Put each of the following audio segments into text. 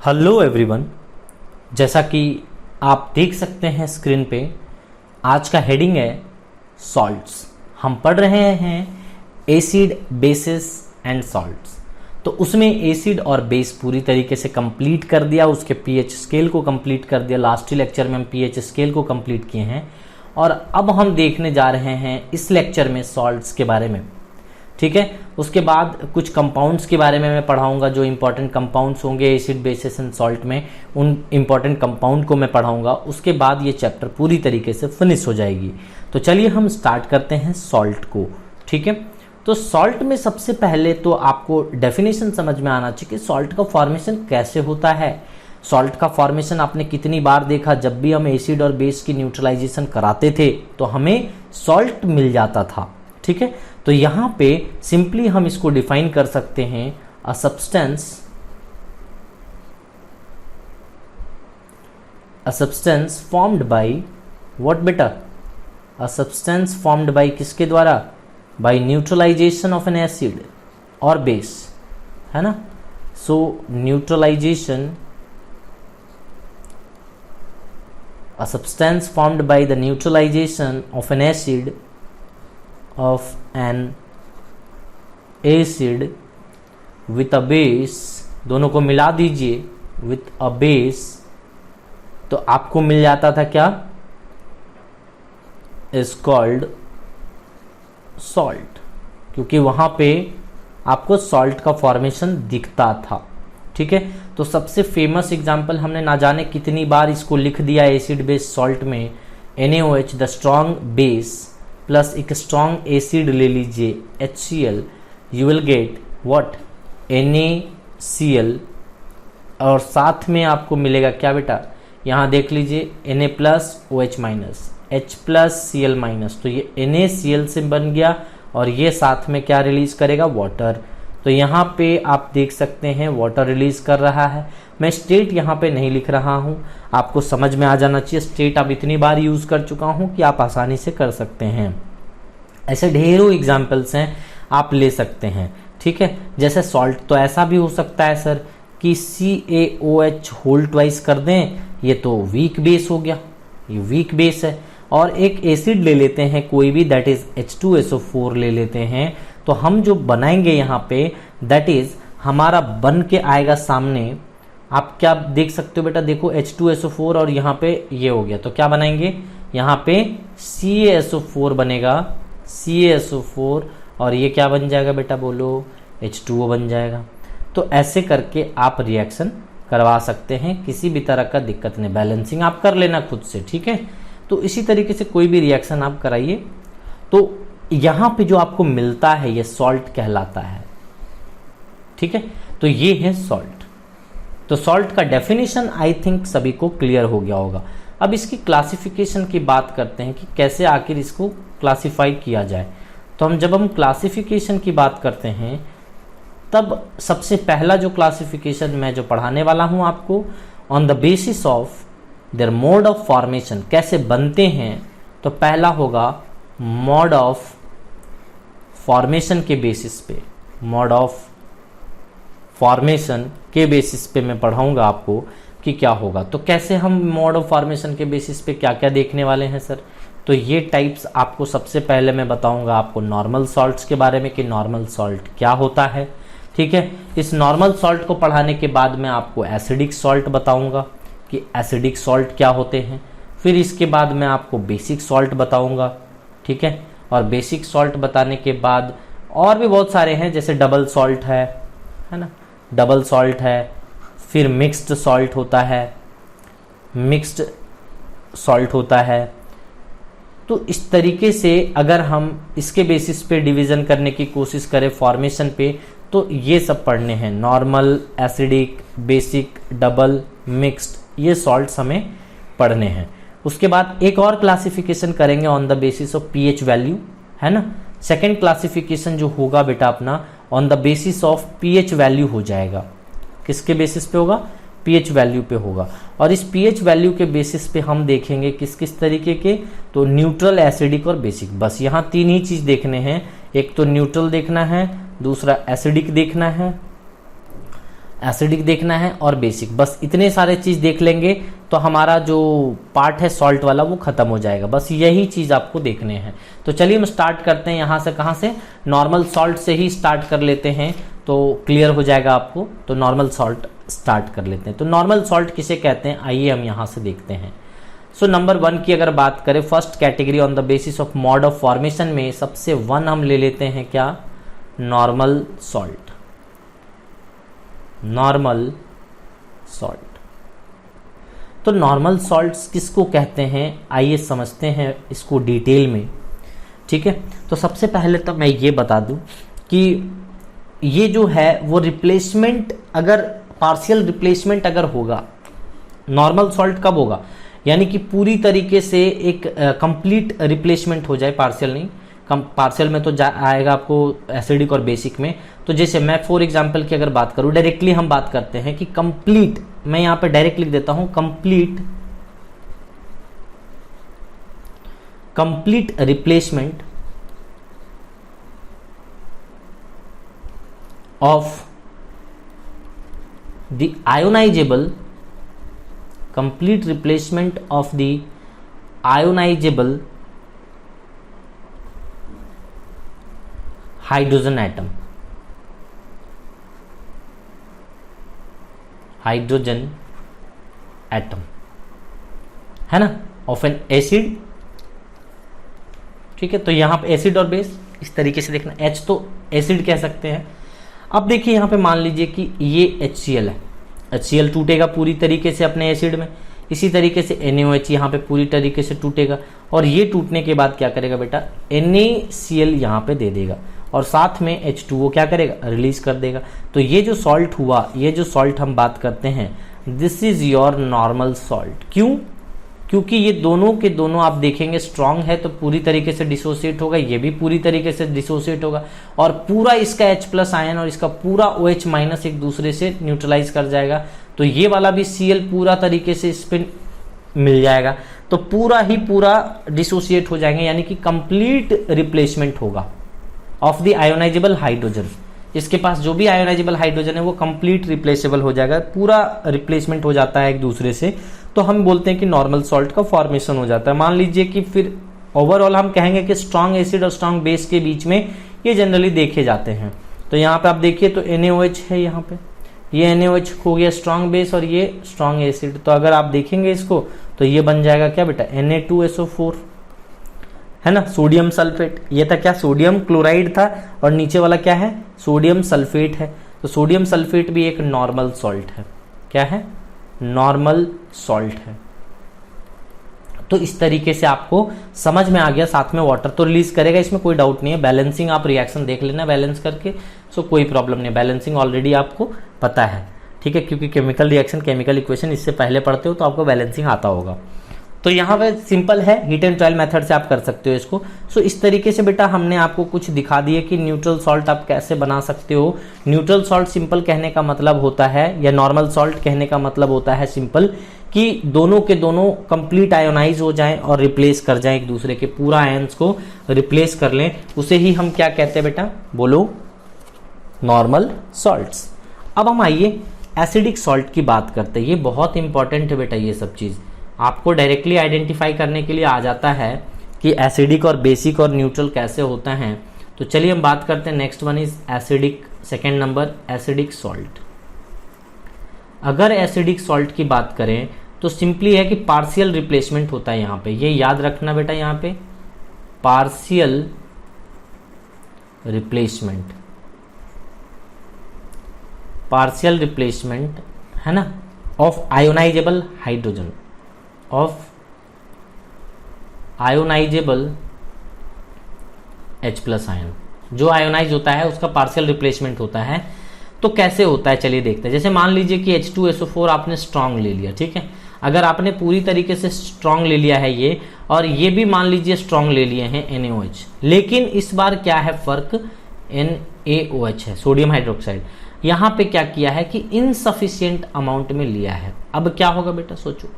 Hello everyone, जैसा कि आप देख सकते हैं स्क्रीन पे, आज का हेडिंग है सॉल्ट्स। हम पढ़ रहे हैं एसिड, बेसिस एंड सॉल्ट्स। तो उसमें एसिड और बेस पूरी तरीके से कंप्लीट कर दिया, उसके पीएच स्केल को कंप्लीट कर दिया। लास्ट लेक्चर में हम पीएच स्केल को कंप्लीट किए हैं और अब हम देखने जा रहे हैं इस लेक्चर में सॉल्ट्स के बारे में। ठीक है, उसके बाद कुछ कंपाउंड्स के बारे में मैं पढ़ाऊंगा, जो इंपॉर्टेंट कंपाउंड्स होंगे एसिड, बेसिस एंड सॉल्ट में, उन इंपॉर्टेंट कंपाउंड को मैं पढ़ाऊंगा। उसके बाद ये चैप्टर पूरी तरीके से फिनिश हो जाएगी। तो चलिए हम स्टार्ट करते हैं सॉल्ट को। ठीक है, तो सॉल्ट में सबसे पहले तो आपको डेफिनेशन समझ में आना चाहिए कि सॉल्ट का फॉर्मेशन कैसे होता है। सॉल्ट का फॉर्मेशन आपने कितनी बार देखा, जब भी हम एसिड और बेस की न्यूट्रलाइजेशन कराते थे तो हमें सॉल्ट मिल जाता था। ठीक है, तो यहां पे सिंपली हम इसको डिफाइन कर सकते हैं, a substance formed by what बेटा, अ सब्सटेंस फॉर्म्ड बाय किसके द्वारा, by neutralization of an acid और बेस, है ना। So neutralization, a substance formed by the neutralization of an acid with a base, दोनों को मिला दीजिए with a base, तो आपको मिल जाता था क्या, is called salt, क्योंकि वहां पे आपको सॉल्ट का फॉर्मेशन दिखता था। ठीक है, तो सबसे फेमस एग्जांपल हमने ना जाने कितनी बार इसको लिख दिया एसिड बेस सॉल्ट में, NaOH, the strong base plus एक स्ट्रॉन्ग एसिड ले लीजिए HCl, you will get what, NaCl, और साथ में आपको मिलेगा क्या बेटा, यहाँ देख लीजिए Na plus OH minus, H plus Cl minus, तो ये NaCl से बन गया और ये साथ में क्या रिलीज करेगा, वाटर। तो यहाँ पे आप देख सकते हैं वाटर रिलीज कर रहा है। मैं स्टेट यहाँ पे नहीं लिख रहा हूँ, आपको समझ में आ जाना चाहिए। स्टेट आप इतनी बार यूज कर चुका हूँ कि आप आसानी से कर सकते हैं। ऐसे ढेरों एग्जाम्पल्स हैं, आप ले सकते हैं। ठीक है, जैसे सॉल्ट तो ऐसा भी हो सकता है सर कि CaOH होल ट्वाइस कर दें, ये तो वीक बेस हो गया, ये वीक बेस है। और एक एसिड ले लेते हैं कोई भी, दैट इज H2SO4 ले लेते हैं, तो हम जो बनाएंगे यहाँ पे, दैट इज हमारा बन के आएगा सामने। आप क्या देख सकते हो बेटा, देखो H2SO4 और यहाँ पे ये हो गया, तो क्या बनाएंगे, यहाँ पे CaSO4 बनेगा, CaSO4, और ये क्या बन जाएगा बेटा, बोलो, H2O बन जाएगा। तो ऐसे करके आप रिएक्शन करवा सकते हैं, किसी भी तरह का दिक्कत नहीं। बैलेंसिंग आप कर लेना खुद से। ठीक है, तो इसी तरीके से कोई भी रिएक्शन आप कराइए, तो यहां पे जो आपको मिलता है ये सॉल्ट कहलाता है। ठीक है, तो ये है सॉल्ट। तो सॉल्ट का डेफिनेशन आई थिंक सभी को क्लियर हो गया होगा। अब इसकी क्लासिफिकेशन की बात करते हैं कि कैसे आखिर इसको क्लासिफाई किया जाए। तो जब हम क्लासिफिकेशन की बात करते हैं, तब सबसे पहला जो क्लासिफिकेशन मैं जो पढ़ाने वाला हूं आपको, on the basis of their mode of formation, कैसे बनते हैं, तो पहला होगा मोड ऑफ फॉर्मेशन के बेसिस पे। मोड ऑफ फॉर्मेशन के बेसिस पे मैं पढ़ाऊंगा आपको कि क्या होगा। तो कैसे हम मोड ऑफ फॉर्मेशन के बेसिस पे क्या क्या देखने वाले हैं सर, तो ये टाइप्स आपको सबसे पहले मैं बताऊंगा आपको नॉर्मल सॉल्ट्स के बारे में कि नॉर्मल सॉल्ट क्या होता है। ठीक है, इस नॉर्मल सॉल्ट को पढ़ाने के बाद मैं आपको एसिडिक सॉल्ट बताऊंगा कि एसिडिक सॉल्ट क्या होते हैं। फिर इसके बाद मैं आपको बेसिक सॉल्ट बताऊंगा। ठीक है, और बेसिक सॉल्ट बताने के बाद और भी बहुत सारे हैं, जैसे डबल सॉल्ट है ना, डबल सॉल्ट है, फिर मिक्स्ड सॉल्ट होता है, मिक्स्ड सॉल्ट होता है। तो इस तरीके से अगर हम इसके बेसिस पे डिवीजन करने की कोशिश करें फॉर्मेशन पे, तो ये सब पढ़ने हैं, normal, acidic, basic, double, mixed, ये सॉल्ट्स हमें पढ़ने हैं। उसके बाद एक और क्लासिफिकेशन करेंगे on the basis of pH value, है ना। सेकेंड क्लासिफिकेशन जो होगा बेटा अपना, on the basis of pH value हो जाएगा। किसके बेसिस पे होगा, पीएच वैल्यू पे होगा। और इस पीएच वैल्यू के बेसिस पे हम देखेंगे किस किस तरीके के, तो न्यूट्रल, एसिडिक और बेसिक। बस यहाँ तीन ही चीज देखने हैं, एक तो न्यूट्रल देखना है, दूसरा एसिडिक देखना है, एसिडिक देखना है और बेसिक, बस इतने सारे चीज देख लेंगे तो हमारा जो पार्ट है सॉल्ट वाला वो खत्म हो जाएगा। बस यही चीज आपको देखने हैं। तो चलिए हम स्टार्ट करते हैं यहाँ से, कहाँ से, नॉर्मल सॉल्ट से ही स्टार्ट कर लेते हैं तो क्लियर हो जाएगा आपको। तो नॉर्मल सॉल्ट स्टार्ट कर लेते हैं। तो नॉर्मल सॉल्ट किसे कहते हैं, आइए हम यहाँ से देखते हैं। सो नंबर 1 की अगर बात करें, first category on the basis of mode of formation में सबसे 1 हम ले लेते हैं क्या, नॉर्मल सॉल्ट। नॉर्मल सॉल्ट, तो नॉर्मल सॉल्ट्स किसको कहते हैं, आइए समझते हैं इसको डिटेल में। ठीक है, तो सबसे पहले तो मैं ये बता दूं कि ये जो है वो रिप्लेसमेंट, अगर पार्शियल रिप्लेसमेंट अगर होगा, नॉर्मल सॉल्ट कब होगा, यानी कि पूरी तरीके से एक कंप्लीट रिप्लेसमेंट हो जाए, पार्शियल नहीं, पार्शियल में तो आएगा आपको एसिडिक और बेसिक में। तो जैसे मैं फॉर एग्जांपल की अगर बात करूं, डायरेक्टली हम बात करते हैं कि कंप्लीट, मैं यहां पे डायरेक्ट लिख देता हूं, complete replacement of the ionisable, complete replacement of the ionisable hydrogen atom, hydrogen atom है ना, ऑफ एन एसिड। ठीक है, तो यहां पे एसिड और बेस इस तरीके से देखना, H तो एसिड कह सकते हैं। अब देखिए यहां पे मान लीजिए कि ये HCl है, HCl टूटेगा पूरी तरीके से अपने एसिड में, इसी तरीके से NaOH यहाँ पे पूरी तरीके से टूटेगा, और ये टूटने के बाद क्या करेगा बेटा, NaCl यहाँ पे दे देगा, और साथ में H2O क्या करेगा, रिलीज कर देगा। तो ये जो सॉल्ट हुआ, ये जो सॉल्ट हम बात करते हैं, this is your normal salt. क्यों, क्योंकि ये दोनों के दोनों आप देखेंगे स्ट्रांग है तो पूरी तरीके से डिसोसिएट होगा, ये भी पूरी तरीके से डिसोसिएट होगा, और पूरा इसका H+ आयन और इसका पूरा OH- एक दूसरे से न्यूट्रलाइज कर जाएगा। तो ये वाला भी Cl पूरा तरीके से स्पिन मिल जाएगा, तो पूरा ही पूरा डिसोसिएट हो जाएंगे, यानी कि कंप्लीट रिप्लेसमेंट होगा ऑफ द आयोनाइजेबल हाइड्रोजन। इसके पास जो भी आयोनाइजेबल हाइड्रोजन है वो कंप्लीट रिप्लेसेबल हो जाएगा, पूरा रिप्लेसमेंट हो जाता है एक दूसरे से। तो हम बोलते हैं कि नॉर्मल सॉल्ट का फॉर्मेशन हो जाता है। मान लीजिए कि फिर ओवरऑल हम कहेंगे कि स्ट्रांग एसिड और स्ट्रांग बेस के बीच में ये जनरली देखे जाते हैं। तो यहाँ पे आप देखिए तो NaOH है, यहाँ पे ये NaOH हो गया स्ट्रांग बेस और ये स्ट्रांग एसिड। तो अगर आप देखेंगे इसको तो ये बन जाएगा क्या बेटा, Na2SO4 है ना, सोडियम सल्फेट। ये था क्या, सोडियम क्लोराइड था, और नीचे वाला क्या है, सोडियम सल्फेट है। तो सोडियम सल्फेट भी एक नॉर्मल सॉल्ट है, क्या है, नॉर्मल सॉल्ट है। तो इस तरीके से आपको समझ में आ गया, साथ में वाटर तो रिलीज करेगा, इसमें कोई डाउट नहीं है। बैलेंसिंग आप रिएक्शन देख लेना बैलेंस करके, सो कोई प्रॉब्लम नहीं, बैलेंसिंग ऑलरेडी आपको पता है। ठीक है, क्योंकि केमिकल रिएक्शन, केमिकल इक्वेशन इससे पहले पढ़ते हो तो आपको बैलेंसिंग आता होगा। तो यहाँ पे सिंपल है, हीट एंड ट्रायल मेथड से आप कर सकते हो इसको। सो इस तरीके से बेटा हमने आपको कुछ दिखा दिए कि न्यूट्रल सॉल्ट आप कैसे बना सकते हो। न्यूट्रल सॉल्ट सिंपल कहने का मतलब होता है, या नॉर्मल सॉल्ट कहने का मतलब होता है सिंपल, कि दोनों के दोनों कंप्लीट आयोनाइज हो जाएं और रिप्लेस कर जाएं एक दूसरे के, पूरा आयंस को रिप्लेस कर लें, उसे ही हम क्या कहते हैं बेटा, बोलो, नॉर्मल सॉल्ट्स। अब हम आइए एसिडिक सॉल्ट की बात करते हैं। ये बहुत इंपॉर्टेंट है बेटा, ये सब चीज आपको डायरेक्टली आइडेंटिफाई करने के लिए आ जाता है कि एसिडिक और बेसिक और न्यूट्रल कैसे होते हैं। तो चलिए हम बात करते हैं, next one is acidic, second number acidic salt. अगर एसिडिक सॉल्ट की बात करें तो सिंपली है कि पार्शियल रिप्लेसमेंट होता है यहाँ पे, ये याद रखना बेटा, यहाँ पे पार्शियल रिप्लेसमेंट, पार्शियल रिप्लेसमेंट है ना, of ionisable hydrogen, of ionisable H+ ion, जो आयोनाइज होता है उसका पार्शियल रिप्लेसमेंट होता है। तो कैसे होता है चलिए देखते हैं। जैसे मान लीजिए कि H2SO4 आपने स्ट्रांग ले लिया, ठीक है, अगर आपने पूरी तरीके से स्ट्रांग ले लिया है ये, और ये भी मान लीजिए स्ट्रांग ले लिए हैं NaOH, लेकिन इस बार क्या है फर्क, NaOH है, सोडियम हाइड्रोक्साइड। यहां पे क्या किया है कि इनसफिशिएंट अमाउंट में लिया है। अब क्या होगा बेटा, सोचो,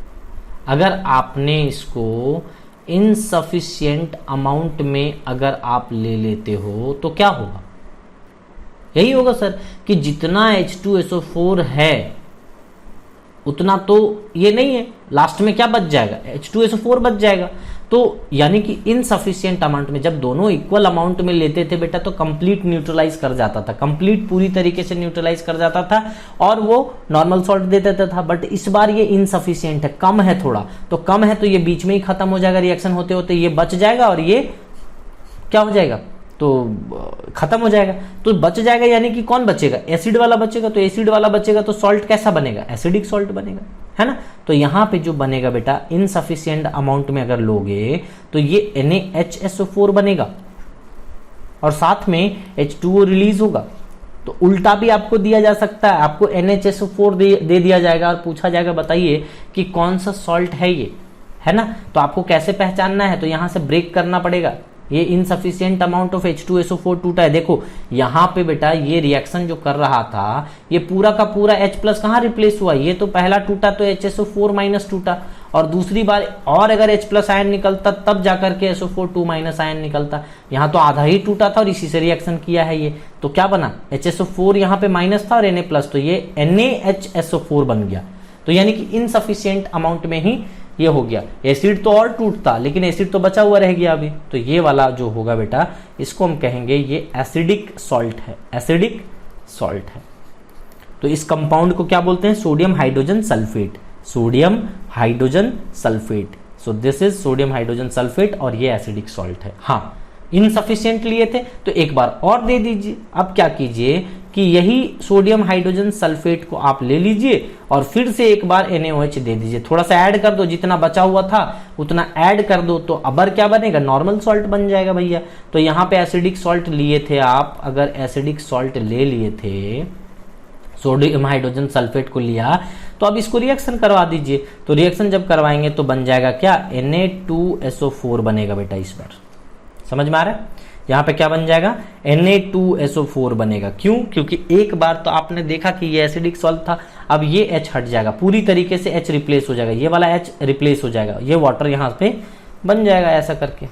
अगर आपने इसको इनसफिशिएंट अमाउंट में अगर आप ले लेते हो तो क्या होगा, यही होगा सर कि जितना H2SO4 है उतना तो ये नहीं है, लास्ट में क्या बच जाएगा, H2SO4 बच जाएगा। तो यानी कि इनसफिशिएंट अमाउंट में जब दोनों इक्वल अमाउंट में लेते थे बेटा तो कंप्लीट न्यूट्रलाइज कर जाता था, कंप्लीट पूरी तरीके से न्यूट्रलाइज कर जाता था और वो नॉर्मल सॉल्ट दे देता था। बट इस बार ये इनसफिशिएंट है, कम है थोड़ा, तो कम है तो ये बीच में ही खत्म हो जाएगा, रिएक्शन होते होते ये बच जाएगा और ये क्या हो जाएगा, तो खत्म हो जाएगा। तो बच जाएगा यानी कि कौन बचेगा, एसिड वाला बचेगा। तो एसिड वाला बचेगा तो सॉल्ट कैसा बनेगा, एसिडिक सॉल्ट बनेगा, है ना। तो यहां पे जो बनेगा बेटा इनसफिशिएंट अमाउंट में अगर लोगे तो ये NaHSO4 बनेगा और साथ में H2O रिलीज होगा। तो उल्टा भी आपको दिया जा सकता है, आपको NaHSO4 दे दिया जाएगा और पूछा जाएगा बताइए कि कौन सा सॉल्ट है ये, है ना। तो आपको कैसे पहचानना है, तो यहां से ब्रेक करना पड़ेगा। ये इनसफिशिएंट अमाउंट ऑफ H2SO4 टूटा है। देखो यहाँ पे बेटा ये रिएक्शन जो कर रहा था ये पूरा का पूरा H प्लस कहाँ रिप्लेस हुआ, ये तो पहला टूटा तो HSO4 माइनस टूटा और दूसरी बार और अगर H प्लस आयन निकलता तब जाकर के SO4 2 माइनस आयन निकलता। यहाँ तो आधा ही टूटा था और इसी से रिएक्शन किया है ये, तो क्या बना HSO4 यहाँ पे माइनस था और Na प्लस, तो ये NaHSO4 बन गया। तो यानी कि इनसफिशिएंट अमाउंट में ही ये हो गया। एसिड तो और टूटता लेकिन एसिड तो बचा हुआ रह गया अभी, तो ये वाला जो होगा बेटा इसको हम कहेंगे ये एसिडिक सॉल्ट है, एसिडिक सॉल्ट है। तो इस कंपाउंड को क्या बोलते हैं, sodium hydrogen sulphate, sodium hydrogen sulphate. So this is sodium hydrogen sulphate और ये एसिडिक सॉल्ट है। हाँ इनसफिशिएंट लिए थे तो एक बार और दे दीजिए। अब क्या कीजिए कि यही सोडियम हाइड्रोजन सल्फेट को आप ले लीजिए और फिर से एक बार NaOH दे दीजिए, थोड़ा सा ऐड कर दो, जितना बचा हुआ था उतना ऐड कर दो, तो अबर क्या बनेगा, नॉर्मल सॉल्ट बन जाएगा भैया। तो यहाँ पे एसिडिक सॉल्ट लिए थे आप, अगर एसिडिक सॉल्ट ले लिए थे, सोडियम हाइड्रोजन सल्फेट को लिया, तो अब इसको रिएक्शन करवा दीजिए। तो रिएक्शन जब करवाएंगे तो बन जाएगा क्या, Na2SO4 बनेगा बेटा। इस बार समझ में आ रहा है, यहाँ पे क्या बन जाएगा, Na2SO4 बनेगा। क्यों, क्योंकि एक बार तो आपने देखा कि ये एसिडिक सॉल्ट था, अब ये H हट जाएगा, पूरी तरीके से H रिप्लेस हो जाएगा, ये वाला H रिप्लेस हो जाएगा, ये वाटर यहाँ पे बन जाएगा ऐसा करके,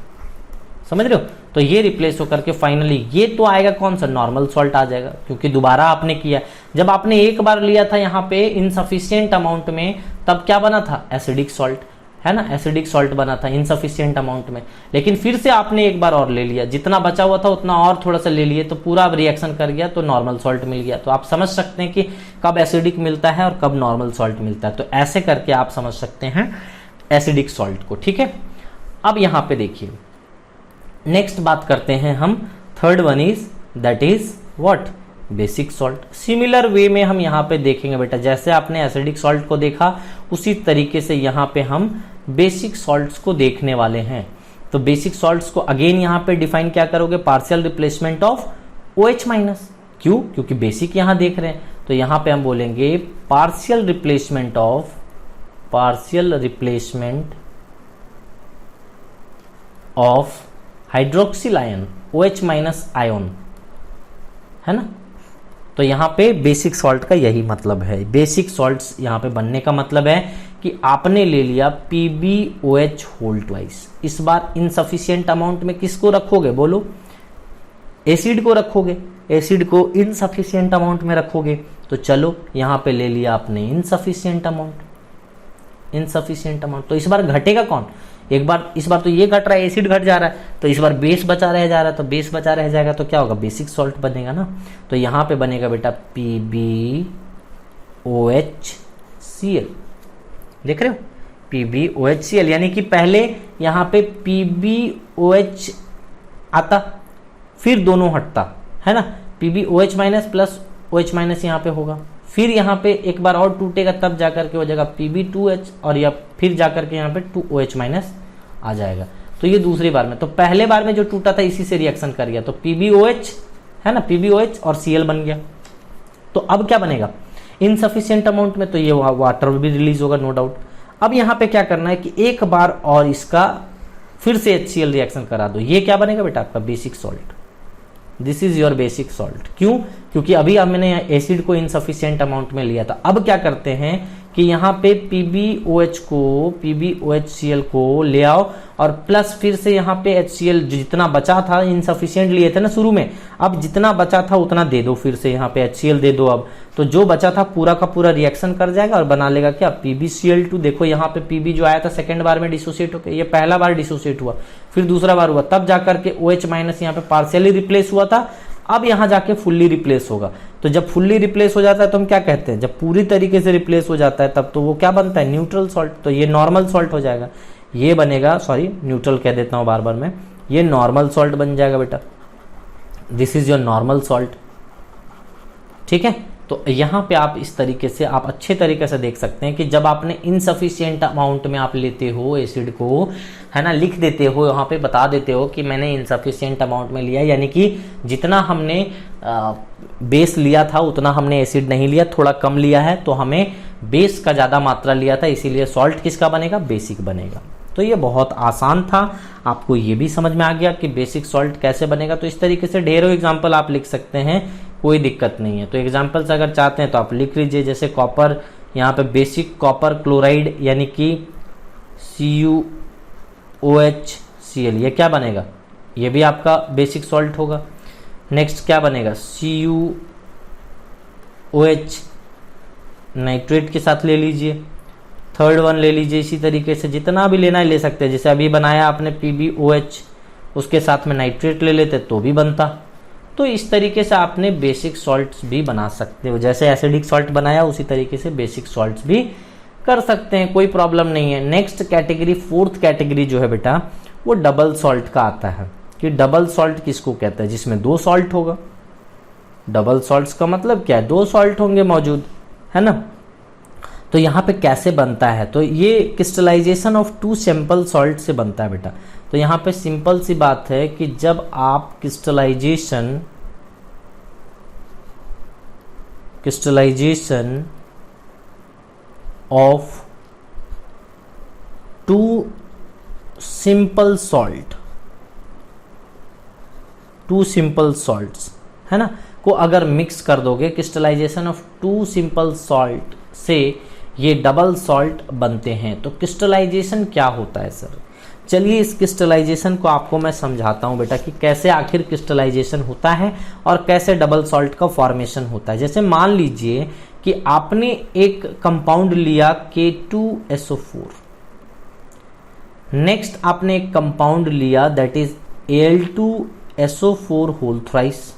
समझ रहे हो। तो ये रिप्लेस होकर के फाइनली ये तो आएगा कौन सा, नॉर्मल सॉल्ट आ जाएगा, क्योंकि दोबारा आपने किया। जब आपने एक बार लिया था यहाँ पे इनसफिशिएंट अमाउंट में, तब क्या बना था, एसिडिक सॉल्ट, है ना, एसिडिक सॉल्ट बना था इनसफिशिएंट अमाउंट में। लेकिन फिर से आपने एक बार और ले लिया, जितना बचा हुआ था उतना और थोड़ा सा ले लिए, तो पूरा अब रिएक्शन कर गया तो नॉर्मल सॉल्ट मिल गया। तो आप समझ सकते हैं कि कब एसिडिक मिलता है और कब नॉर्मल सॉल्ट मिलता है। तो ऐसे करके आप समझ सकते हैं एसिडिक सॉल्ट को, ठीक है। अब यहाँ पे देखिए नेक्स्ट बात करते हैं हम, third one is that is what, basic salt. Similar way में हम यहाँ पे देखेंगे बेटा, जैसे आपने एसिडिक सॉल्ट को देखा उसी तरीके से यहाँ पे हम बेसिक सॉल्ट्स को देखने वाले हैं। तो बेसिक सॉल्ट्स को अगेन यहाँ पे डिफाइन क्या करोगे, partial replacement of OH minus. क्यों, क्योंकि बेसिक यहाँ देख रहे हैं, तो यहाँ पे हम बोलेंगे partial replacement of hydroxyl ion, OH minus ion, है ना। तो यहाँ पे बेसिक सॉल्ट का यही मतलब है। बेसिक सॉल्ट्स यहाँ पे बनने का मतलब है कि आपने ले लिया PbOH होल ट्वाइस। इस बार इनसफिशिएंट अमाउंट में किसको रखोगे, बोलो, एसिड को रखोगे, एसिड को इनसफिशिएंट अमाउंट में रखोगे। तो चलो यहाँ पे ले लिया आपने इनसफिशिएंट अमाउंट, तो इस बार घटेगा कौन, एक बार इस बार तो ये घट रहा है, एसिड घट जा रहा है, तो इस बार बेस बचा रह जा रहा है, तो बेस बचा रह जाएगा तो क्या होगा, बेसिक सॉल्ट बनेगा ना। तो यहाँ पे बनेगा बेटा PbOHCl, देख रहे हो, PbOHCl, यानी कि पहले यहाँ पे PbOH आता फिर दोनों हटता, है ना, PbOH minus plus OH minus यहाँ पे होगा, फिर यहाँ पे एक बार और टूटेगा तब जाकर के हो जाएगा Pb2H और या फिर जाकर के यहाँ पे 2OH माइनस आ जाएगा। तो ये दूसरी बार में, तो पहले बार में जो टूटा था इसी से रिएक्शन कर गया, तो PbOH, है ना, PbOH और Cl बन गया। तो अब क्या बनेगा, इनसफिशिएंट अमाउंट में तो ये वाटर भी रिलीज होगा, नो डाउट। अब यहाँ पे क्या करना है कि एक बार और इसका फिर से HCl रिएक्शन करा दो, ये क्या बनेगा बेटा, आपका basic salt. This is your basic salt. क्यों, क्योंकि अभी हमने एसिड को इनसफिशिएंट अमाउंट में लिया था। अब क्या करते हैं कि यहाँ पे PbOHCl को ले आओ और प्लस फिर से यहाँ पे HCl जितना बचा था, इनसफिशियंट लिए थे ना शुरू में, अब जितना बचा था उतना दे दो, फिर से यहाँ पे HCl दे दो। अब तो जो बचा था पूरा का पूरा रिएक्शन कर जाएगा और बना लेगा क्या, PbCl2। देखो यहाँ पे Pb जो आया था सेकेंड बार में डिसोसिएट होकर, ये पहला बार डिसोसिएट हुआ, फिर दूसरा बार हुआ, तब जाकर के OH माइनस यहाँ पे पार्शियली रिप्लेस हुआ था, अब यहाँ जाके फुल्ली रिप्लेस होगा। तो जब फुल्ली रिप्लेस हो जाता है तो हम क्या कहते हैं, जब पूरी तरीके से रिप्लेस हो जाता है तब तो वो क्या बनता है, न्यूट्रल सॉल्ट। तो ये नॉर्मल सॉल्ट हो जाएगा, ये बनेगा, सॉरी न्यूट्रल कह देता हूँ बार बार मैं, ये नॉर्मल सॉल्ट बन जाएगा बेटा। This is your normal salt, ठीक है। तो यहाँ पे आप इस तरीके से आप अच्छे तरीके से देख सकते हैं कि जब आपने इनसफिशिएंट अमाउंट में आप लेते हो एसिड को, है ना, लिख देते हो, यहाँ पे बता देते हो कि मैंने इनसफिशिएंट अमाउंट में लिया, यानी कि जितना हमने बेस लिया था उतना हमने एसिड नहीं लिया, थोड़ा कम लिया है, तो हमें बेस का ज़्यादा मात्रा लिया था, इसीलिए सॉल्ट किसका बनेगा, बेसिक बनेगा। तो ये बहुत आसान था, आपको ये भी समझ में आ गया कि बेसिक सॉल्ट कैसे बनेगा। तो इस तरीके से ढेरों एग्जाम्पल आप लिख सकते हैं, कोई दिक्कत नहीं है। तो एग्जाम्पल्स अगर चाहते हैं तो आप लिख लीजिए, जैसे कॉपर, यहाँ पे बेसिक कॉपर क्लोराइड यानी कि CuOHCl, ये क्या बनेगा, ये भी आपका बेसिक सॉल्ट होगा। नेक्स्ट क्या बनेगा, CuOH नाइट्रेट के साथ ले लीजिए, थर्ड वन ले लीजिए, इसी तरीके से जितना भी लेना है ले सकते हैं। जैसे अभी बनाया आपने PbOH, उसके साथ में नाइट्रेट ले लेते तो भी बनता। तो इस तरीके से आपने बेसिक सॉल्ट्स भी बना सकते हो, जैसे एसिडिक सॉल्ट बनाया उसी तरीके से बेसिक सॉल्ट्स भी कर सकते हैं, कोई प्रॉब्लम नहीं है। नेक्स्ट कैटेगरी, फोर्थ कैटेगरी जो है बेटा वो डबल सॉल्ट का आता है। कि डबल सॉल्ट किसको कहते हैं, जिसमें दो सॉल्ट होगा। डबल सॉल्ट्स का मतलब क्या है, दो सॉल्ट होंगे मौजूद, है ना। तो यहाँ पे कैसे बनता है, तो ये crystallization of two simple salt से बनता है बेटा। तो यहाँ पे सिंपल सी बात है कि जब आप crystallization of two simple salts, है ना, को अगर मिक्स कर दोगे, crystallization of two simple salt से ये डबल सॉल्ट बनते हैं। तो क्रिस्टलाइजेशन क्या होता है सर, चलिए इस क्रिस्टलाइजेशन को आपको मैं समझाता हूं बेटा कि कैसे आखिर क्रिस्टलाइजेशन होता है और कैसे डबल सॉल्ट का फॉर्मेशन होता है। जैसे मान लीजिए कि आपने एक कंपाउंड लिया K2SO4, नेक्स्ट आपने एक कंपाउंड लिया that is Al2SO4 whole thrice,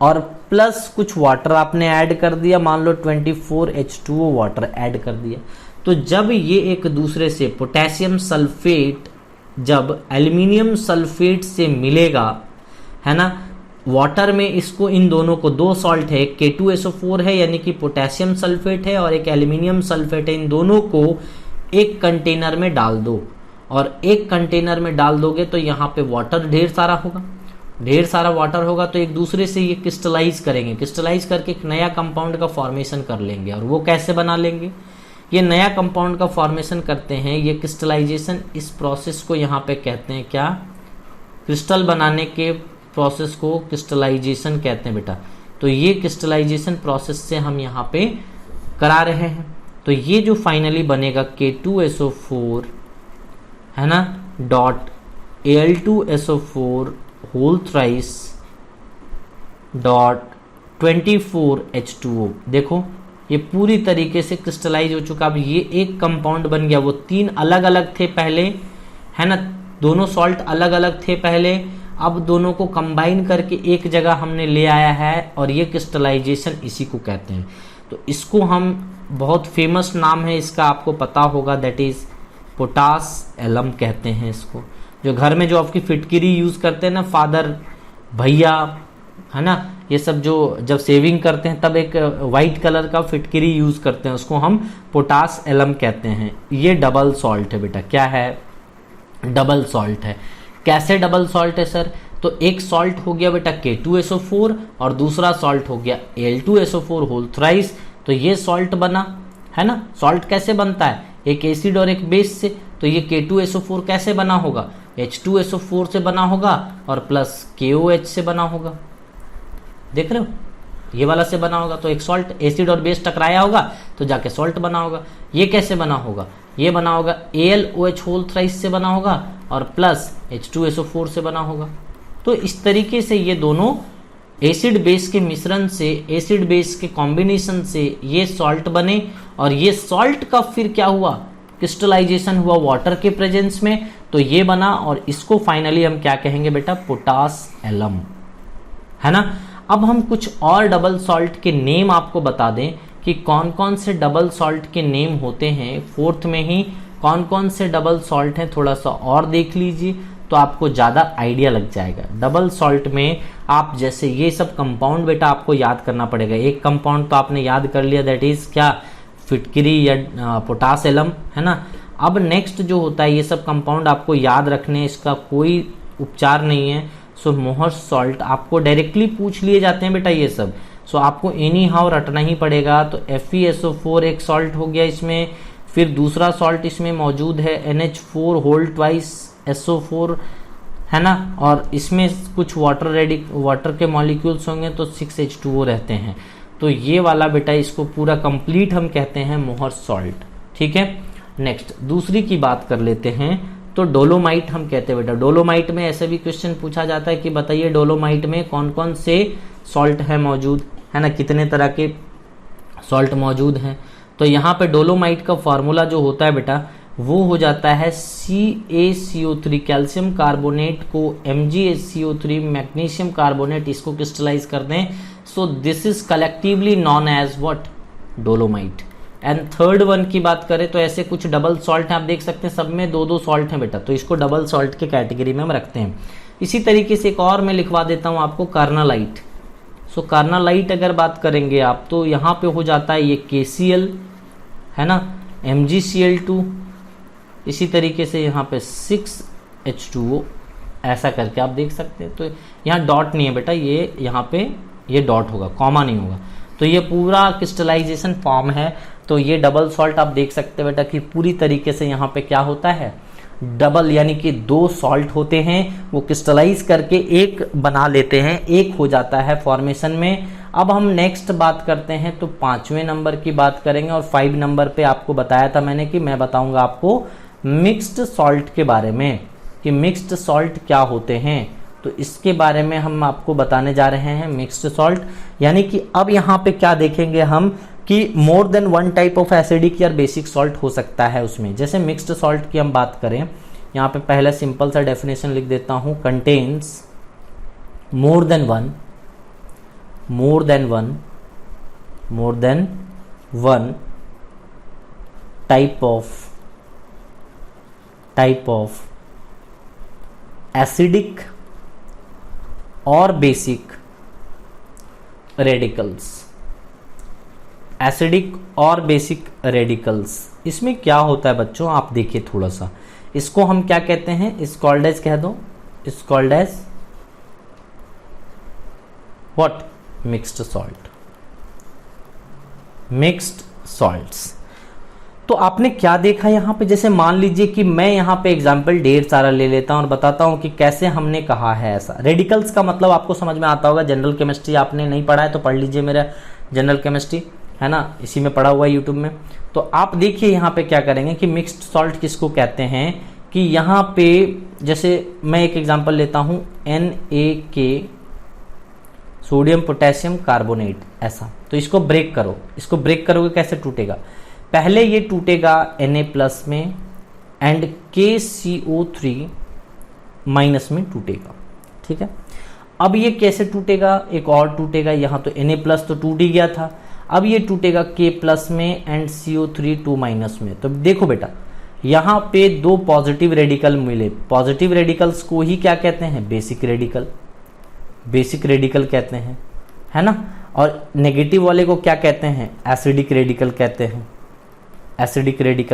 और प्लस कुछ वाटर आपने ऐड कर दिया, मान लो 24H2O वाटर ऐड कर दिया। तो जब ये एक दूसरे से पोटेशियम सल्फेट जब एल्युमिनियम सल्फेट से मिलेगा, है ना, वाटर में, इसको इन दोनों को, दो सॉल्ट है, एक K2SO4 है यानी कि पोटेशियम सल्फेट है और एक एल्युमिनियम सल्फेट है, इन दोनों को एक कंटेनर में डाल दो। और एक कंटेनर में डाल दोगे तो यहाँ पे वाटर ढेर सारा होगा, ढेर सारा वाटर होगा, तो एक दूसरे से ये क्रिस्टलाइज करेंगे, क्रिस्टलाइज करके एक नया कंपाउंड का फॉर्मेशन कर लेंगे। और वो कैसे बना लेंगे, ये नया कंपाउंड का फॉर्मेशन करते हैं, ये क्रिस्टलाइजेशन, इस प्रोसेस को यहाँ पे कहते हैं क्या, क्रिस्टल बनाने के प्रोसेस को क्रिस्टलाइजेशन कहते हैं बेटा। तो ये क्रिस्टलाइजेशन प्रोसेस से हम यहाँ पे करा रहे हैं। तो ये जो फाइनली बनेगा K2SO4, है ना, dot Al2SO4 whole thrice dot 24H2O। देखो ये पूरी तरीके से क्रिस्टलाइज हो चुका। अब ये एक कंपाउंड बन गया, वो तीन अलग अलग थे पहले, है ना, दोनों सॉल्ट अलग अलग थे पहले, अब दोनों को कंबाइन करके एक जगह हमने ले आया है और ये क्रिस्टलाइजेशन इसी को कहते हैं। तो इसको हम, बहुत फेमस नाम है इसका, आपको पता होगा, दैट इज पोटास एलम कहते हैं इसको। जो घर में जो आपकी फिटकिरी यूज करते हैं ना, फादर, भैया, है ना, ये सब जो जब सेविंग करते हैं तब एक वाइट कलर का फिटकिरी यूज करते हैं, उसको हम पोटास एलम कहते हैं। ये डबल सॉल्ट है बेटा, क्या है, डबल सॉल्ट है। कैसे डबल सॉल्ट है सर, तो एक सॉल्ट हो गया बेटा K2SO4 और दूसरा सॉल्ट हो गया Al2SO4 होल थ्राइस। तो ये सॉल्ट बना, है ना। सॉल्ट कैसे बनता है, एक एसिड और एक बेस से। तो ये K2SO4 कैसे बना होगा, H2SO4 से बना होगा और प्लस KOH से बना होगा। देख रहे हो, ये वाला से बना होगा, तो एक सॉल्ट, एसिड और बेस टकराया होगा तो जाके सॉल्ट बना होगा। ये कैसे बना होगा, ये बना होगा AlOH होल थ्राइस से बना होगा और प्लस H2SO4 से बना होगा। तो इस तरीके से ये दोनों एसिड बेस के मिश्रण से, एसिड बेस के कॉम्बिनेशन से ये सॉल्ट बने और ये सॉल्ट का फिर क्या हुआ, क्रिस्टलाइजेशन हुआ वाटर के प्रेजेंस में, तो ये बना और इसको फाइनली हम क्या कहेंगे बेटा, पोटास एलम, है ना। अब हम कुछ और डबल सॉल्ट के नेम आपको बता दें कि कौन कौन से डबल सॉल्ट के नेम होते हैं। फोर्थ में ही कौन कौन से डबल सॉल्ट हैं थोड़ा सा और देख लीजिए तो आपको ज़्यादा आइडिया लग जाएगा। डबल सॉल्ट में आप जैसे ये सब कंपाउंड बेटा आपको याद करना पड़ेगा। एक कंपाउंड तो आपने याद कर लिया, दैट इज क्या, फिटकरी या पोटास एलम, है ना। अब नेक्स्ट जो होता है, ये सब कंपाउंड आपको याद रखने, इसका कोई उपचार नहीं है। सो मोहर सॉल्ट आपको डायरेक्टली पूछ लिए जाते हैं बेटा ये सब, सो आपको एनी हाउ रटना ही पड़ेगा। तो FeSO4 एक सॉल्ट हो गया इसमें, फिर दूसरा सॉल्ट इसमें मौजूद है NH4 होल ट्वाइस SO4, है ना, और इसमें कुछ वाटर के मॉलिक्यूल्स होंगे तो 6H2O रहते हैं। तो ये वाला बेटा इसको पूरा कंप्लीट हम कहते हैं मोहर सॉल्ट, ठीक है। नेक्स्ट दूसरी की बात कर लेते हैं, तो डोलोमाइट हम कहते हैं बेटा। डोलोमाइट में ऐसे भी क्वेश्चन पूछा जाता है कि बताइए डोलोमाइट में कौन कौन से सॉल्ट है मौजूद, है ना, कितने तरह के सॉल्ट मौजूद हैं। तो यहाँ पे डोलोमाइट का फॉर्मूला जो होता है बेटा वो हो जाता है CaCO3, कैल्शियम कार्बोनेट को MgHCO3 मैग्नीशियम कार्बोनेट, इसको क्रिस्टलाइज कर दें। So this is collectively known as what, dolomite. And third one की बात करें तो ऐसे कुछ डबल सॉल्ट हैं, आप देख सकते हैं सब में दो दो सॉल्ट हैं बेटा, तो इसको डबल सॉल्ट के कैटेगरी में हम रखते हैं। इसी तरीके से एक और मैं लिखवा देता हूं आपको, कार्नालाइट। सो कार्नालाइट अगर बात करेंगे आप तो यहाँ पे हो जाता है ये KCl, है ना, MgCl2, इसी तरीके से यहाँ पे 6H2O, ऐसा करके आप देख सकते हैं। तो यहाँ डॉट नहीं है बेटा, ये यहाँ पे ये डॉट होगा, कॉमा नहीं होगा। तो ये पूरा क्रिस्टलाइजेशन फॉर्म है। तो ये डबल सॉल्ट आप देख सकते हैं बेटा कि पूरी तरीके से यहाँ पे क्या होता है, डबल यानी कि दो सॉल्ट होते हैं, वो क्रिस्टलाइज करके एक बना लेते हैं, एक हो जाता है फॉर्मेशन में। अब हम नेक्स्ट बात करते हैं तो 5वें नंबर की बात करेंगे और 5 नंबर पे आपको बताया था मैंने कि मैं बताऊंगा आपको मिक्स्ड सॉल्ट के बारे में कि मिक्स्ड सॉल्ट क्या होते हैं। तो इसके बारे में हम आपको बताने जा रहे हैं मिक्स्ड सॉल्ट, यानी कि अब यहाँ पे क्या देखेंगे हम कि more than one type of acidic या बेसिक सॉल्ट हो सकता है उसमें। जैसे मिक्स्ड सॉल्ट की हम बात करें, यहाँ पे पहले सिंपल सा डेफिनेशन लिख देता हूँ, contains more than one type of acidic और बेसिक रेडिकल्स। एसिडिक और बेसिक रेडिकल्स, इसमें क्या होता है बच्चों, आप देखिए थोड़ा सा, इसको हम क्या कहते हैं, इस कॉल्ड एज कह दो, is called as what, mixed salt, mixed salts. तो आपने क्या देखा यहाँ पे, जैसे मान लीजिए कि मैं यहाँ पे एग्जाम्पल ढेर सारा ले लेता हूँ और बताता हूँ कि कैसे हमने कहा है ऐसा। रेडिकल्स का मतलब आपको समझ में आता होगा, जनरल केमिस्ट्री आपने नहीं पढ़ा है तो पढ़ लीजिए, मेरा जनरल केमिस्ट्री है ना, इसी में पढ़ा हुआ है यूट्यूब में। तो आप देखिए यहाँ पे क्या करेंगे कि मिक्स्ड सॉल्ट किसको कहते हैं, कि यहाँ पे जैसे मैं एक एग्जाम्पल लेता हूँ, NaK सोडियम पोटेशियम कार्बोनेट, ऐसा। तो इसको ब्रेक करो, इसको ब्रेक करोगे कैसे टूटेगा, पहले ये टूटेगा Na+ में एंड KCO3- में टूटेगा, ठीक है। अब ये कैसे टूटेगा, एक और टूटेगा, यहाँ तो Na+ तो टूट ही गया था, अब ये टूटेगा K+ में एंड CO3 2- में। तो देखो बेटा यहाँ पे दो पॉजिटिव रेडिकल मिले, पॉजिटिव रेडिकल्स को ही क्या कहते हैं, बेसिक रेडिकल कहते हैं, है ना। और नेगेटिव वाले को क्या कहते हैं, एसिडिक रेडिकल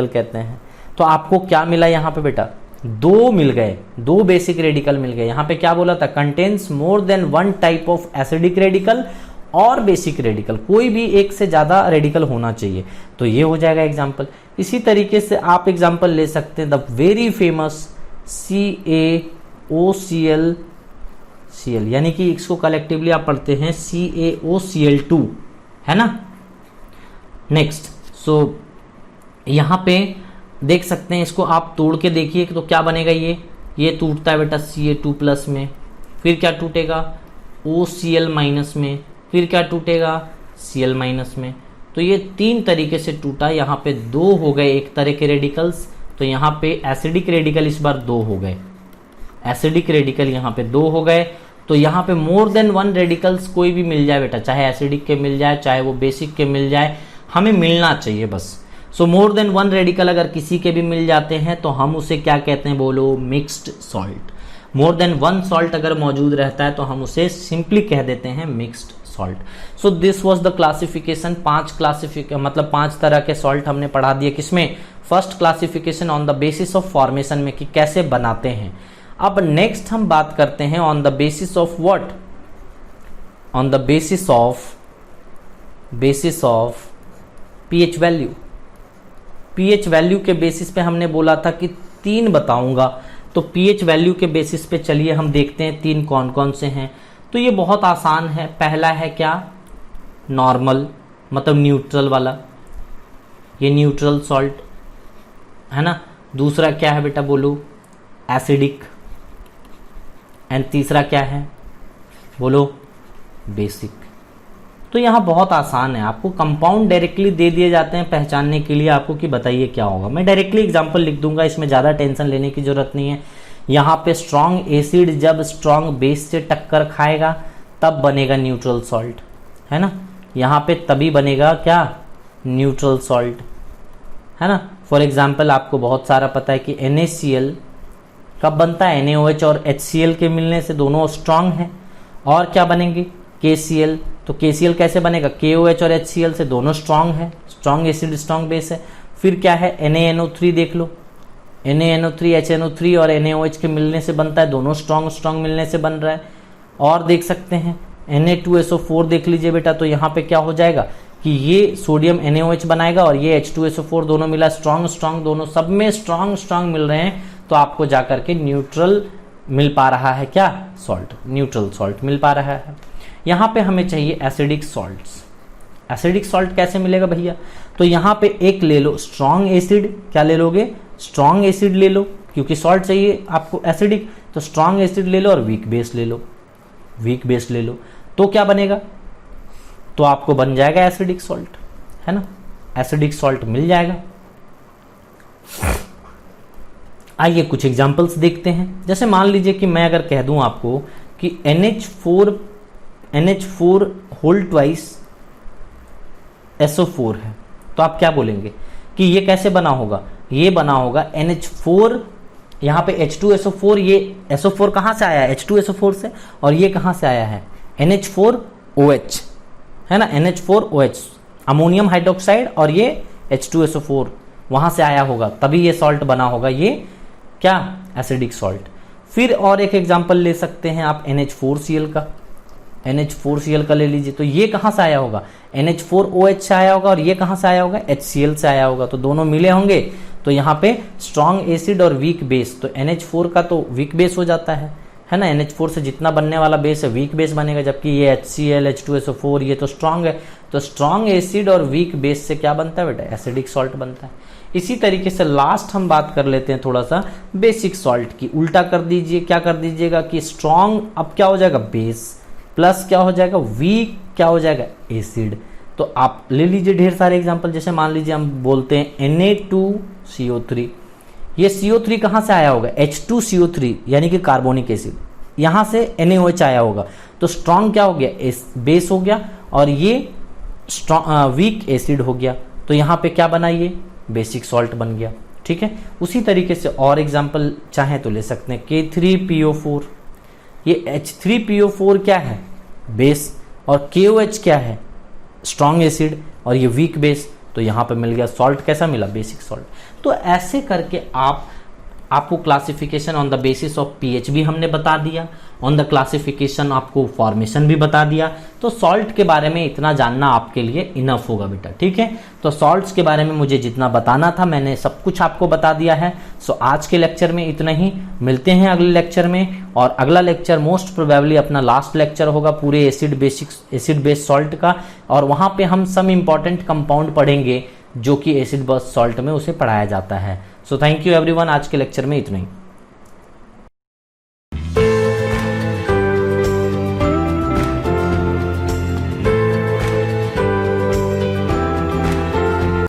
कहते हैं। तो आपको क्या मिला यहाँ पे बेटा, दो मिल गए, दो बेसिक रेडिकल मिल गए। यहाँ पे क्या बोला था, contains more than one type of acidic radical और बेसिक रेडिकल, कोई भी एक से ज्यादा रेडिकल होना चाहिए। तो ये हो जाएगा एग्जाम्पल। इसी तरीके से आप एग्जाम्पल ले सकते हैं the very famous CaOCl Cl, यानी कि इसको कलेक्टिवली आप पढ़ते हैं CaOCl2, है ना। नेक्स्ट, सो यहाँ पे देख सकते हैं, इसको आप तोड़ के देखिए तो क्या बनेगा, ये टूटता है बेटा Ca2 प्लस में, फिर क्या टूटेगा OCl माइनस में, फिर क्या टूटेगा Cl माइनस में। तो ये 3 तरीके से टूटा, यहाँ पे 2 हो गए एक तरह के रेडिकल्स, तो यहाँ पे एसिडिक रेडिकल इस बार 2 हो गए, एसिडिक रेडिकल यहाँ पे 2 हो गए। तो यहाँ पे मोर देन 1 रेडिकल्स कोई भी मिल जाए बेटा, चाहे एसिडिक के मिल जाए चाहे वो बेसिक के मिल जाए, हमें मिलना चाहिए बस। सो मोर देन 1 रेडिकल अगर किसी के भी मिल जाते हैं तो हम उसे क्या कहते हैं, बोलो mixed salt. More than 1 salt अगर मौजूद रहता है तो हम उसे सिंपली कह देते हैं mixed salt. So this was the classification, 5 तरह के सॉल्ट हमने पढ़ा दिए। किसमें, first classification on the basis of formation में, कि कैसे बनाते हैं। अब नेक्स्ट हम बात करते हैं on the basis of what, on the basis of pH value. PH value के बेसिस पे हमने बोला था कि 3 बताऊंगा, तो पीएच वैल्यू के बेसिस पे चलिए हम देखते हैं 3 कौन कौन से हैं। तो ये बहुत आसान है। पहला है क्या, नॉर्मल, मतलब न्यूट्रल वाला, ये न्यूट्रल सॉल्ट है ना। दूसरा क्या है बेटा, बोलो एसिडिक, एंड तीसरा क्या है, बोलो बेसिक। तो यहाँ बहुत आसान है, आपको कंपाउंड डायरेक्टली दे दिए जाते हैं पहचानने के लिए आपको कि बताइए क्या होगा। मैं डायरेक्टली एग्जांपल लिख दूंगा, इसमें ज़्यादा टेंशन लेने की जरूरत नहीं है। यहाँ पे स्ट्रॉन्ग एसिड जब स्ट्रॉन्ग बेस से टक्कर खाएगा तब बनेगा न्यूट्रल सॉल्ट, है ना। यहाँ पे तभी बनेगा क्या, न्यूट्रल सॉल्ट, है ना। फॉर एग्जाम्पल आपको बहुत सारा पता है कि NaCl कब बनता है, NaOH और HCl के मिलने से, दोनों स्ट्रांग हैं। और क्या बनेंगे, KCl, तो KCl कैसे बनेगा, KOH और HCl से, दोनों स्ट्रांग है, स्ट्रांग एसिड स्ट्रांग बेस है। फिर क्या है, NaNO3 देख लो, NaNO3 HNO3 और NaOH के मिलने से बनता है, दोनों स्ट्रांग मिलने से बन रहा है। और देख सकते हैं Na2SO4 देख लीजिए बेटा, तो यहाँ पे क्या हो जाएगा कि ये सोडियम NaOH बनाएगा और ये H2SO4, दोनों मिला स्ट्रांग, दोनों सब में स्ट्रांग मिल रहे हैं, तो आपको जाकर के न्यूट्रल मिल पा रहा है, क्या सॉल्ट, न्यूट्रल सॉल्ट मिल पा रहा है। यहाँ पे हमें चाहिए एसिडिक सॉल्ट्स। एसिडिक सॉल्ट कैसे मिलेगा भैया, तो यहाँ पे एक ले लो स्ट्रांग एसिड, क्या ले लोगे, स्ट्रांग एसिड ले लो, क्योंकि सॉल्ट चाहिए आपको एसिडिक, तो स्ट्रांग एसिड ले लो और वीक बेस ले लो, वीक बेस ले लो, तो क्या बनेगा, तो आपको बन जाएगा एसिडिक सॉल्ट, है ना। एसिडिक सॉल्ट मिल जाएगा। आइए कुछ एग्जांपल्स देखते हैं। जैसे मान लीजिए कि मैं अगर कह दूं आपको कि NH4 होल ट्वाइस SO4 है, तो आप क्या बोलेंगे कि ये कैसे बना होगा, ये बना होगा NH4, यहाँ पे H2SO4, ये SO4 कहाँ से आया है, H2SO4 से, और ये कहाँ से आया है, NH4OH, है ना, NH4OH अमोनियम हाइड्रोक्साइड, और ये H2SO4 वहाँ से आया होगा, तभी ये सॉल्ट बना होगा, ये क्या, एसिडिक सॉल्ट। फिर और एक एग्जांपल ले सकते हैं आप NH4Cl का, NH4Cl का ले लीजिए, तो ये कहाँ से आया होगा, NH4OH से आया होगा, और ये कहाँ से आया होगा, HCl से आया होगा, तो दोनों मिले होंगे, तो यहाँ पे स्ट्रॉन्ग एसिड और वीक बेस, तो NH4 का तो वीक बेस हो जाता है ना, NH4 से जितना बनने वाला बेस है वीक बेस बनेगा, जबकि ये HCl H2SO4 ये तो स्ट्रॉन्ग है, तो स्ट्रॉन्ग एसिड और वीक बेस से क्या बनता है बेटा, एसिडिक सॉल्ट बनता है। इसी तरीके से लास्ट हम बात कर लेते हैं थोड़ा सा बेसिक सॉल्ट की। उल्टा कर दीजिए, क्या कर दीजिएगा कि स्ट्रॉन्ग अब क्या हो जाएगा, बेस, प्लस क्या हो जाएगा, वीक क्या हो जाएगा, एसिड। तो आप ले लीजिए ढेर सारे एग्जांपल। जैसे मान लीजिए हम बोलते हैं Na2CO3, ये CO3 कहाँ से आया होगा, H2CO3 यानी कि कार्बोनिक एसिड, यहाँ से NaOH आया होगा, तो स्ट्रॉन्ग क्या हो गया, बेस हो गया, और ये वीक एसिड हो गया, तो यहाँ पे क्या बना, ये बेसिक सॉल्ट बन गया। ठीक है, उसी तरीके से और एग्जांपल चाहे तो ले सकते हैं, K3PO4, ये H3PO4 क्या है, बेस, और KOH क्या है, स्ट्रॉन्ग एसिड, और ये वीक बेस, तो यहाँ पे मिल गया सॉल्ट, कैसा मिला, बेसिक सॉल्ट। तो ऐसे करके आप आपको classification on the basis of pH भी हमने बता दिया, ऑन द क्लासिफिकेशन आपको फॉर्मेशन भी बता दिया। तो सॉल्ट के बारे में इतना जानना आपके लिए इनफ होगा बेटा, ठीक है। तो सॉल्ट्स के बारे में मुझे जितना बताना था मैंने सब कुछ आपको बता दिया है। सो आज के लेक्चर में इतना ही, मिलते हैं अगले लेक्चर में। और अगला लेक्चर मोस्ट प्रोबेबली अपना लास्ट लेक्चर होगा पूरे एसिड बेस्ड सॉल्ट का, और वहां पे हम सम इंपॉर्टेंट कंपाउंड पढ़ेंगे जो कि एसिड बेस्ड सॉल्ट में उसे पढ़ाया जाता है। सो थैंक यू एवरीवन, आज के लेक्चर में इतना ही।